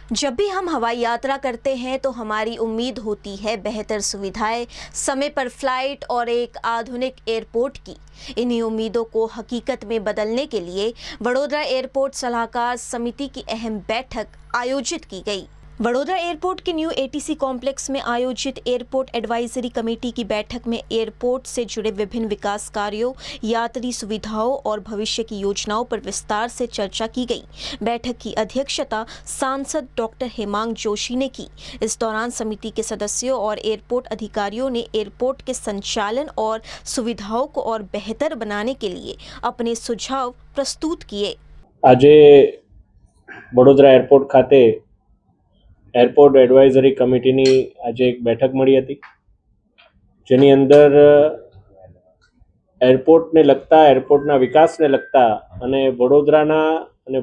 जब भी हम हवाई यात्रा करते हैं तो हमारी उम्मीद होती है बेहतर सुविधाएं, समय पर फ्लाइट और एक आधुनिक एयरपोर्ट की। इन्हीं उम्मीदों को हकीकत में बदलने के लिए वडोदरा एयरपोर्ट सलाहकार समिति की अहम बैठक आयोजित की गई। वडोदरा एयरपोर्ट के न्यू एटीसी कॉम्प्लेक्स में आयोजित एयरपोर्ट एडवाइजरी कमेटी की बैठक में एयरपोर्ट से जुड़े विभिन्न विकास कार्यों, यात्री सुविधाओं और भविष्य की योजनाओं पर विस्तार से चर्चा की गई। बैठक की अध्यक्षता सांसद डॉक्टर हेमांग जोशी ने की। इस दौरान समिति के सदस्यों और एयरपोर्ट अधिकारियों ने एयरपोर्ट के संचालन और सुविधाओं को और बेहतर बनाने के लिए अपने सुझाव प्रस्तुत किए। આજે વડોદરા એરપોર્ટ ખાતે એરપોર્ટ એડવાઇઝરી કમિટીની આજે એક બેઠક મળી હતી, જેની અંદર એરપોર્ટને લગતા, એરપોર્ટના વિકાસને લગતા અને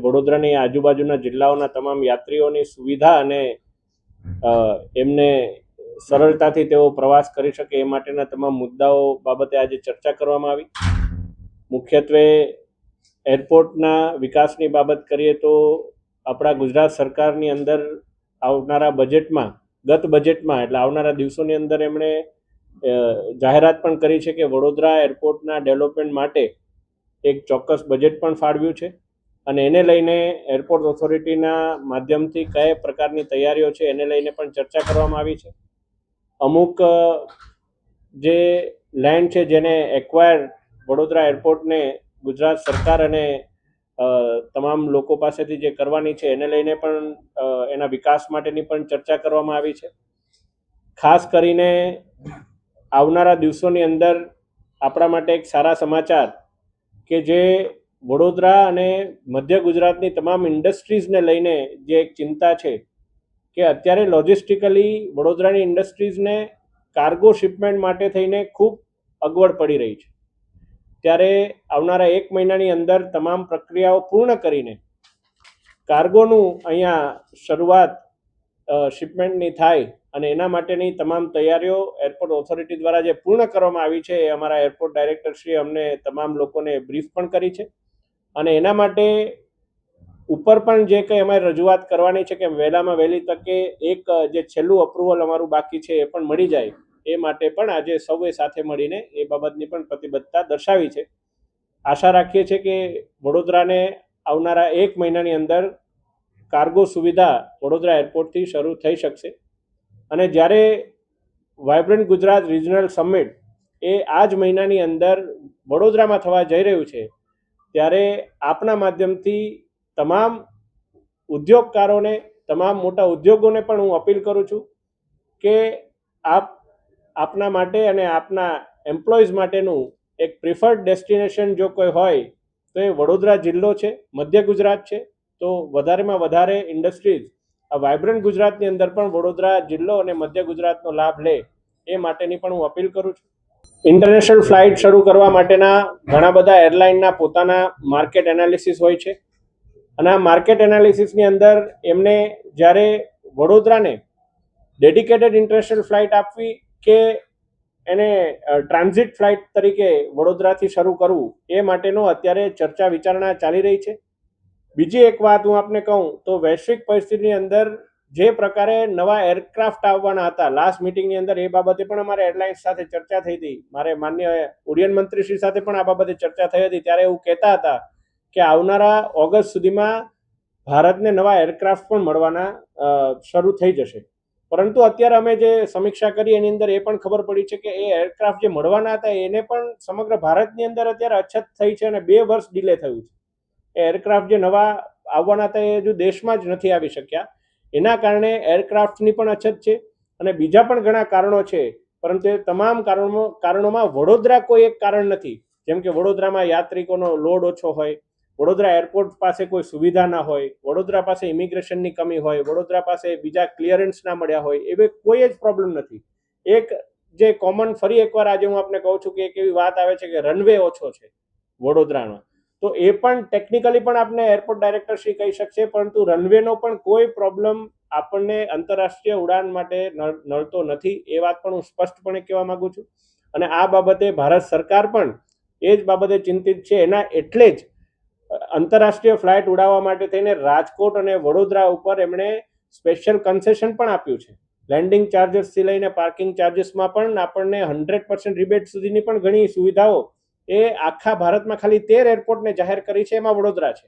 વડોદરાની આજુબાજુના જિલ્લાઓના તમામ યાત્રીઓની સુવિધા અને એમને સરળતાથી તેઓ પ્રવાસ કરી શકે એ માટેના તમામ મુદ્દાઓ બાબતે આજે ચર્ચા કરવામાં આવી। મુખ્યત્વે એરપોર્ટના વિકાસની બાબત કરીએ તો આપણા ગુજરાત સરકારની અંદર આવનારા બજેટમાં, ગત બજેટમાં એટલે આવનારા દિવસોની અંદર એમણે જાહેરાત પણ કરી છે કે વડોદરા એરપોર્ટના ડેવલપમેન્ટ માટે એક ચોક્કસ બજેટ પણ ફાળવ્યું છે અને એને લઈને એરપોર્ટ ઓથોરિટીના માધ્યમથી કયા પ્રકારની તૈયારીઓ છે એને લઈને પણ ચર્ચા કરવામાં આવી છે। અમુક જે લેન્ડ છે જેને એક્વાયર વડોદરા એરપોર્ટને ગુજરાત સરકાર અને તમામ લોકો પાસેથી જે કરવાની છે એને લઈને પણ એના વિકાસ માટેની પણ ચર્ચા કરવામાં આવી છે। ખાસ કરીને આવનારા દિવસોની અંદર આપણા માટે એક સારા સમાચાર કે જે વડોદરા અને મધ્ય ગુજરાતની તમામ ઇન્ડસ્ટ્રીઝને લઈને જે એક ચિંતા છે કે અત્યારે લોજિસ્ટિકલી વડોદરાની ઇન્ડસ્ટ્રીઝને કાર્ગો શિપમેન્ટ માટે થઈને ખૂબ અગવડ પડી રહી છે। ત્યારે આવનારા 1 મહિનાની અંદર તમામ પ્રક્રિયાઓ પૂર્ણ કરીને કાર્ગોનું અહીંયા શરૂઆત શિપમેન્ટની થાય અને એના માટેની તમામ તૈયારીઓ એરપોર્ટ ઓથોરિટી દ્વારા જે પૂર્ણ કરવામાં આવી છે એ અમારા એરપોર્ટ ડાયરેક્ટરશ્રીએ અમને તમામ લોકોને બ્રીફ પણ કરી છે અને એના માટે ઉપર પણ જે કંઈ અમારે રજૂઆત કરવાની છે કે વહેલામાં વહેલી તકે એક જે છેલ્લું અપ્રુવલ અમારું બાકી છે એ પણ મળી જાય એ માટે પણ આજે સૌએ સાથે મળીને એ બાબતની પણ પ્રતિબદ્ધતા દર્શાવી છે। આશા રાખીએ છીએ કે વડોદરાને આવનારા 1 મહિનાની અંદર કાર્ગો સુવિધા વડોદરા એરપોર્ટથી શરૂ થઈ શકશે અને જ્યારે વાઇબ્રન્ટ ગુજરાત રિજનલ સમિટ એ આ જ મહિનાની અંદર વડોદરામાં થવા જઈ રહ્યું છે, ત્યારે આપના માધ્યમથી તમામ ઉદ્યોગકારોને, તમામ મોટા ઉદ્યોગોને પણ હું અપીલ કરું છું કે આપના માટે અને આપના એમ્પ્લોઈઝ માટેનું એક પ્રિફર્ડ ડેસ્ટિનેશન જો કોઈ હોય તો એ વડોદરા જિલ્લો છે, મધ્ય ગુજરાત છે। તો વધારેમાં વધારે ઇન્ડસ્ટ્રીઝ આ વાઇબ્રન્ટ ગુજરાતની અંદર પણ વડોદરા જિલ્લો અને મધ્ય ગુજરાતનો લાભ લે એ માટેની પણ હું અપીલ કરું છું। ઇન્ટરનેશનલ ફ્લાઇટ શરૂ કરવા માટેના ઘણા બધા એરલાઇનના પોતાના માર્કેટ એનાલિસિસ હોય છે અને આ માર્કેટ એનાલિસિસની અંદર એમને જ્યારે વડોદરાને ડેડિકેટેડ ઇન્ટરનેશનલ ફ્લાઇટ આપવી કે એને ટ્રાન્ઝિટ ફ્લાઇટ તરીકે વડોદરાથી શરૂ કરવું એ માટેનો અત્યારે ચર્ચા વિચારણા ચાલી રહી છે। બીજી એક વાત હું આપને કહું તો વૈશ્વિક પરિસ્થિતિની અંદર જે પ્રકારે નવા એરક્રાફ્ટ આવવાના હતા, લાસ્ટ મિટિંગની અંદર એ બાબતે પણ અમારે એરલાઇન્સ સાથે ચર્ચા થઈ હતી। મારે માન્ય ઉડ્ડયન મંત્રીશ્રી સાથે પણ આ બાબતે ચર્ચા થઈ હતી। ત્યારે એવું કહેતા હતા કે આવનારા ઓગસ્ટ સુધીમાં ભારતને નવા એરક્રાફ્ટ પણ મળવાના શરૂ થઈ જશે। પરંતુ અત્યારે અમે જે સમીક્ષા કરી એની અંદર એ પણ ખબર પડી છે કે એ એરક્રાફ્ટ જે મળવાના હતા એને પણ સમગ્ર ભારતની અંદર અત્યારે અછત થઈ છે અને 2 વર્ષ ડિલે થયું છે। એ એરક્રાફ્ટ જે નવા આવવાના હતા એ હજુ દેશમાં જ નથી આવી શક્યા। એના કારણે એરક્રાફ્ટની પણ અછત છે અને બીજા પણ ઘણા કારણો છે, પરંતુ એ તમામ કારણોમાં વડોદરા કોઈ એક કારણ નથી। જેમ કે વડોદરામાં યાત્રિકોનો લોડ ઓછો હોય, વડોદરા એરપોર્ટ પાસે કોઈ સુવિધા ના હોય, વડોદરા પાસે ઇમિગ્રેશનની કમી હોય, વડોદરા પાસે બીજા ક્લિયરન્સ ના મળ્યા હોય, એવી કોઈ જ પ્રોબ્લેમ નથી। એક જે કોમન, ફરી એકવાર આજે હું આપને કહું છું કે એક એવી વાત આવે છે કે રનવે ઓછો છે વડોદરાનો, તો એ પણ ટેકનિકલી પણ આપને એરપોર્ટ ડાયરેક્ટરશ્રી કહી શકશે, પરંતુ રનવેનો પણ કોઈ પ્રોબ્લેમ આપણને આંતરરાષ્ટ્રીય ઉડાન માટે નડતો નથી। એ વાત પણ હું સ્પષ્ટપણે કહેવા માંગુ છું અને આ બાબતે ભારત સરકાર પણ એ જ બાબતે ચિંતિત છે। એના એટલે જ આંતરરાષ્ટ્રીય ફ્લાઇટ ઉડાવવા માટે થઈને રાજકોટ અને વડોદરા ઉપર એમણે સ્પેશિયલ કન્સેશન પણ આપ્યું છે. લેન્ડિંગ ચાર્જસથી લઈને પાર્કિંગ ચાર્જસમાં પણ આપણને 100% રિબેટ સુધીની પણ ઘણી સુવિધાઓ એ આખા ભારતમાં ખાલી 13 એરપોર્ટને જાહેર કરી છે, એમાં વડોદરા છે.